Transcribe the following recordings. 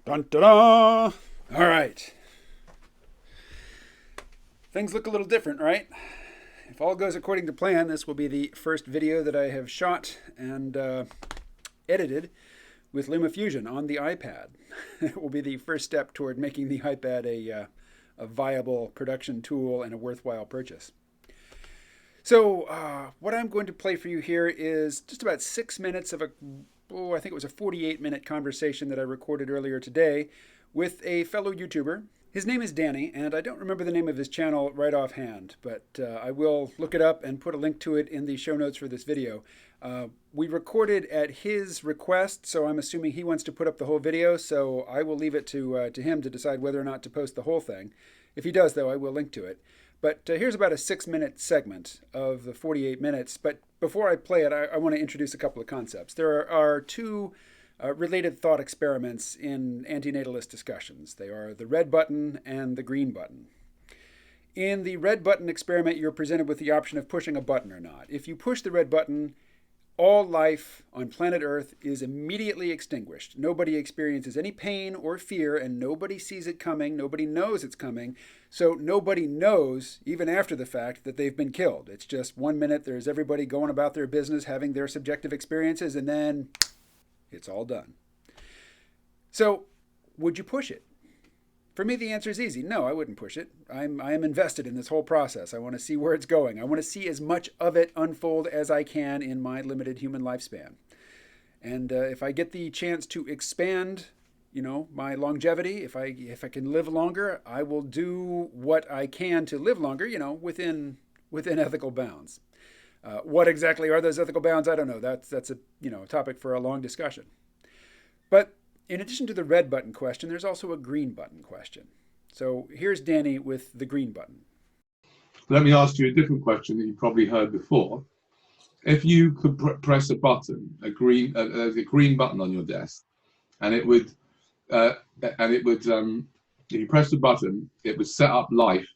Dun, da, da. All right. Things look a little different, right? If all goes according to plan, this will be the first video that I have shot and edited with LumaFusion on the iPad. It will be the first step toward making the iPad a viable production tool and a worthwhile purchase. So what I'm going to play for you here is just about 6 minutes of I think it was a 48-minute conversation that I recorded earlier today with a fellow YouTuber. His name is Danny, and I don't remember the name of his channel right offhand, but I will look it up and put a link to it in the show notes for this video. We recorded at his request, so I'm assuming he wants to put up the whole video, so I will leave it to him to decide whether or not to post the whole thing. If he does, though, I will link to it. But here's about a 6-minute segment of the 48 minutes. But before I play it, I want to introduce a couple of concepts. There are two related thought experiments in antinatalist discussions. They are the red button and the green button. In the red button experiment, you're presented with the option of pushing a button or not. If you push the red button, all life on planet Earth is immediately extinguished. Nobody experiences any pain or fear, and nobody sees it coming. Nobody knows it's coming. So nobody knows, even after the fact, that they've been killed. It's just 1 minute, there's everybody going about their business, having their subjective experiences, and then it's all done. So would you push it? For me, the answer is easy. No, I wouldn't push it. I am invested in this whole process. I want to see where it's going. I want to see as much of it unfold as I can in my limited human lifespan. And if I get the chance to expand, my longevity, if I can live longer, I will do what I can to live longer, within ethical bounds. What exactly are those ethical bounds? I don't know. That's a topic for a long discussion. But in addition to the red button question, there's also a green button question. So here's Danny with the green button. Let me ask you a different question that you probably heard before. If you could press a button, there's a green button on your desk, and if you press the button, it would set up life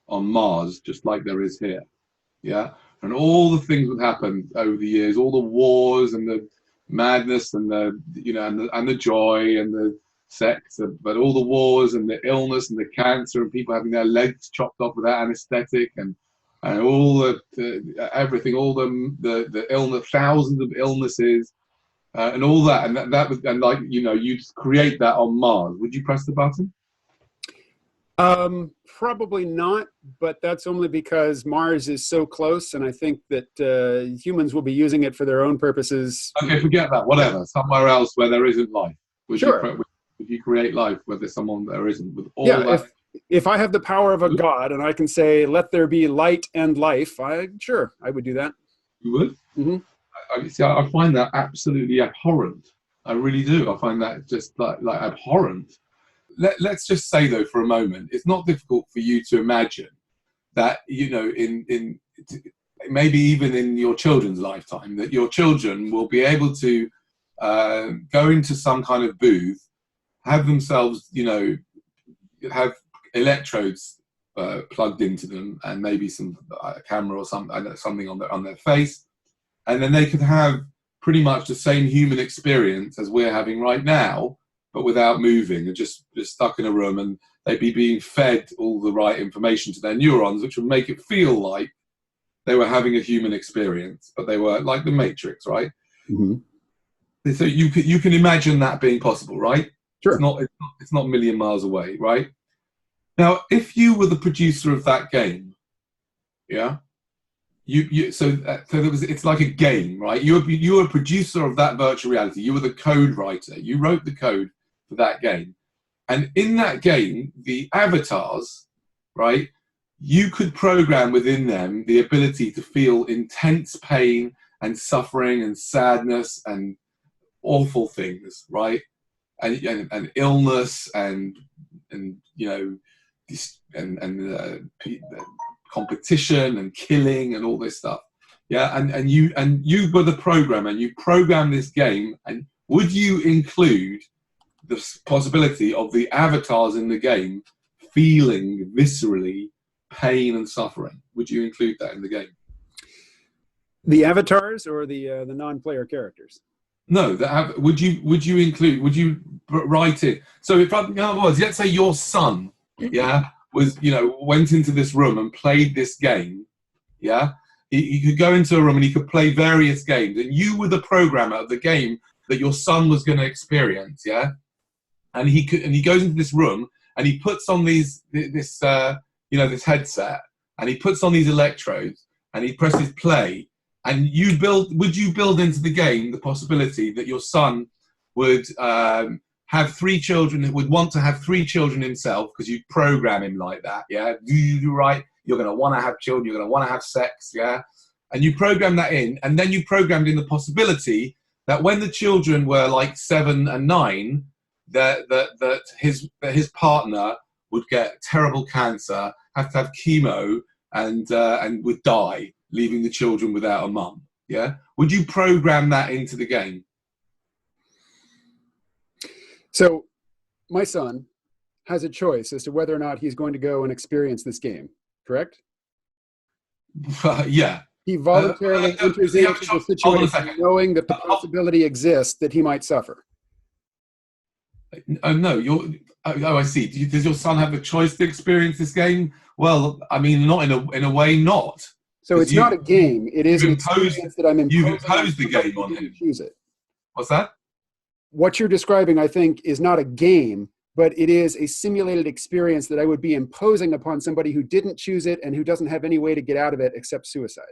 on Mars, just like there is here. Yeah, and all the things that happened over the years, all the wars and the madness and the joy and the sex, but all the wars and the illness and the cancer and people having their legs chopped off without anesthetic and all everything, all the illness, thousands of illnesses and all that, and you'd create that on Mars. Would you press the button? Probably not, but that's only because Mars is so close, and I think that humans will be using it for their own purposes. Okay, forget that. Whatever. Somewhere else where there isn't life. Would you create life where there's someone there isn't? With all that. If I have the power of a god and I can say, "Let there be light and life," I would do that. You would? Mm-hmm. I find that absolutely abhorrent. I really do. I find that just like abhorrent. Let's just say, though, for a moment, it's not difficult for you to imagine that, in maybe even in your children's lifetime, that your children will be able to go into some kind of booth, have themselves, have electrodes plugged into them, and maybe some camera or something on their face, and then they could have pretty much the same human experience as we're having right now, but without moving, and just stuck in a room, and they'd be being fed all the right information to their neurons, which would make it feel like they were having a human experience, but they were like the Matrix, right? Mm-hmm. So you can imagine that being possible, right? Sure. It's not a million miles away, right? Now, if you were the producer of that game, yeah, it's like a game, right? You were a producer of that virtual reality. You were the code writer. You wrote the code for that game. And in that game, the avatars, right, you could program within them the ability to feel intense pain and suffering and sadness and awful things, right? And illness and competition and killing and all this stuff. Yeah, and you were the programmer, and you programmed this game. And would you include the possibility of the avatars in the game feeling viscerally pain and suffering? Would you include that in the game? The avatars or the non-player characters? No, would you include, would you write it? So if in other words, let's say your son, yeah, was, went into this room and played this game, yeah, he could go into a room and he could play various games, and you were the programmer of the game that your son was going to experience, yeah, and he goes into this room and he puts on this headset, and he puts on these electrodes and he presses play, and would you build into the game the possibility that your son would have three children, would want to have three children himself, because you program him like that, yeah? You right, you're going to want to have children, you're going to want to have sex, yeah? And you program that in, and then you programmed in the possibility that when the children were like 7 and 9, that his partner would get terrible cancer, have to have chemo, and would die, leaving the children without a mum. Yeah, would you program that into the game? So my son has a choice as to whether or not he's going to go and experience this game, correct? Yeah. He voluntarily enters into the situation knowing that the possibility exists that he might suffer. No, I see. Does your son have the choice to experience this game? Well, I mean, not in a way, not. So it's not a game. It is an experience that I'm imposing. You've imposed the game on him. Choose it. What's that? What you're describing, I think, is not a game, but it is a simulated experience that I would be imposing upon somebody who didn't choose it and who doesn't have any way to get out of it except suicide.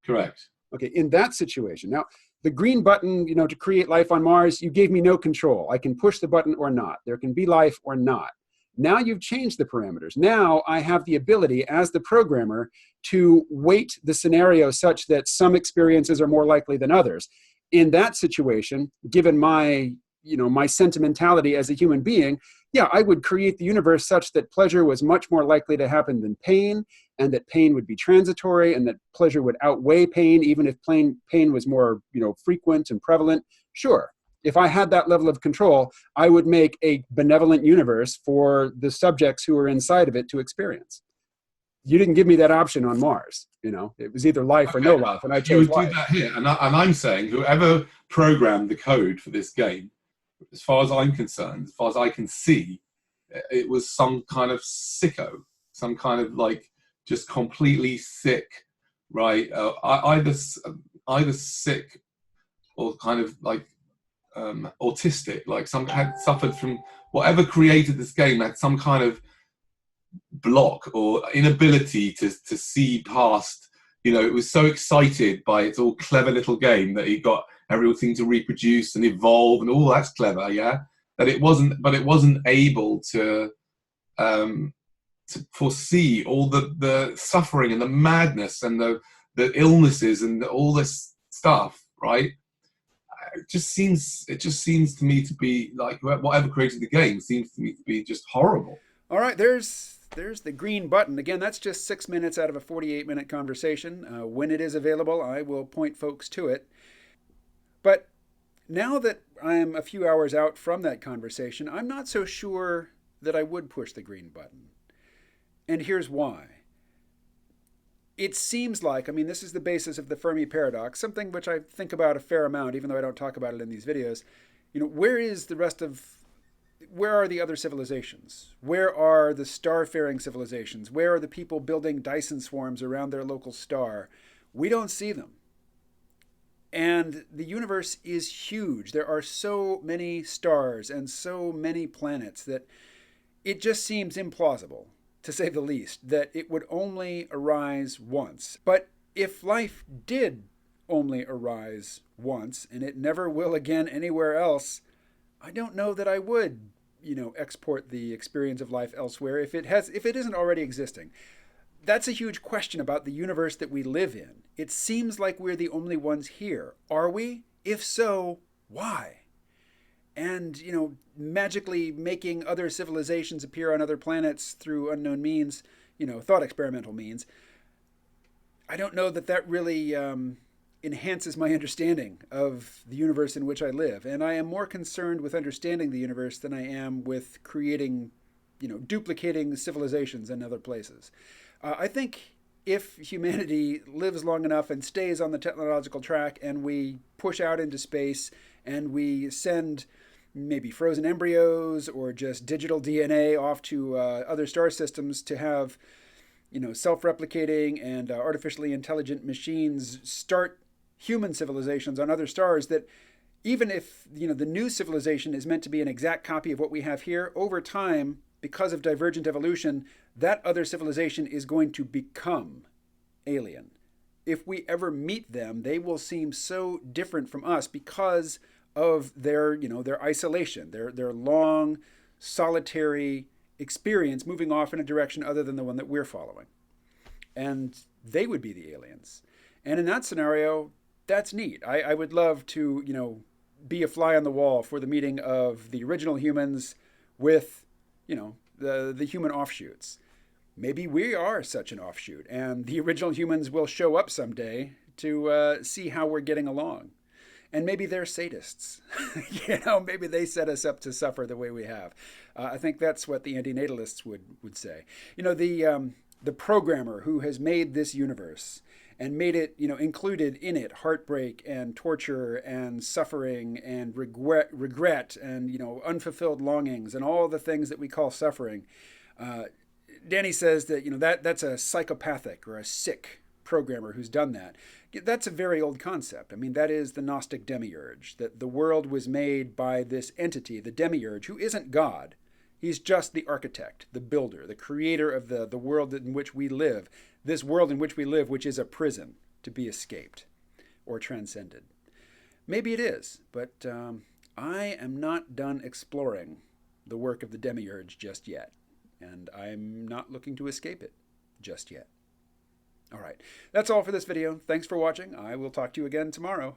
Correct. Okay, in that situation. Now, the green button, to create life on Mars, you gave me no control. I can push the button or not. There can be life or not. Now you've changed the parameters. Now I have the ability as the programmer to weight the scenario such that some experiences are more likely than others. In that situation, given my sentimentality as a human being, yeah, I would create the universe such that pleasure was much more likely to happen than pain, and that pain would be transitory, and that pleasure would outweigh pain, even if pain was more, frequent and prevalent. Sure. If I had that level of control, I would make a benevolent universe for the subjects who are inside of it to experience. You didn't give me that option on Mars. It was either life or no life, and I chose life. You would do that here, and I'm saying whoever programmed the code for this game, as far as I'm concerned, as far as I can see, it was some kind of sicko, some kind of just completely sick, right? Either sick or kind of autistic, had suffered from whatever created this game, had some kind of block or inability to see past. It was so excited by its all clever little game that it got everything to reproduce and evolve and all that's clever, yeah. That it wasn't able to foresee all the suffering and the madness and the illnesses and all this stuff, right? It just seems to me to be whatever created the game seems to me to be just horrible. All right, there's the green button. Again, that's just 6 minutes out of a 48-minute conversation. When it is available, I will point folks to it. But now that I'm a few hours out from that conversation, I'm not so sure that I would push the green button. And here's why. It seems like, this is the basis of the Fermi Paradox, something which I think about a fair amount, even though I don't talk about it in these videos. Where are the other civilizations? Where are the star-faring civilizations? Where are the people building Dyson swarms around their local star? We don't see them. And the universe is huge. There are so many stars and so many planets that it just seems implausible, to say the least, that it would only arise once. But if life did only arise once, and it never will again anywhere else, I don't know that I would, export the experience of life elsewhere if it isn't already existing. That's a huge question about the universe that we live in. It seems like we're the only ones here. Are we? If so, why? And, magically making other civilizations appear on other planets through unknown means, thought experimental means, I don't know that really enhances my understanding of the universe in which I live. And I am more concerned with understanding the universe than I am with creating, duplicating civilizations in other places. I think if humanity lives long enough and stays on the technological track and we push out into space and we send maybe frozen embryos or just digital DNA off to other star systems to have, self-replicating and artificially intelligent machines start human civilizations on other stars, that even if, the new civilization is meant to be an exact copy of what we have here, over time, because of divergent evolution, that other civilization is going to become alien. If we ever meet them, they will seem so different from us because of their isolation, their long, solitary experience moving off in a direction other than the one that we're following. And they would be the aliens. And in that scenario, that's neat. I would love to, be a fly on the wall for the meeting of the original humans with, the human offshoots. Maybe we are such an offshoot, and the original humans will show up someday to see how we're getting along. And maybe they're sadists. Maybe they set us up to suffer the way we have. I think that's what the antinatalists would say. The programmer who has made this universe and made it, included in it heartbreak and torture and suffering and regret and, unfulfilled longings and all the things that we call suffering. Danny says that, that's a psychopathic or a sick programmer who's done that. That's a very old concept. I mean, that is the Gnostic demiurge, that the world was made by this entity, the demiurge, who isn't God. He's just the architect, the builder, the creator of the world in which we live, this world in which we live, which is a prison to be escaped or transcended. Maybe it is, but I am not done exploring the work of the demiurge just yet, and I'm not looking to escape it just yet. All right, that's all for this video. Thanks for watching. I will talk to you again tomorrow.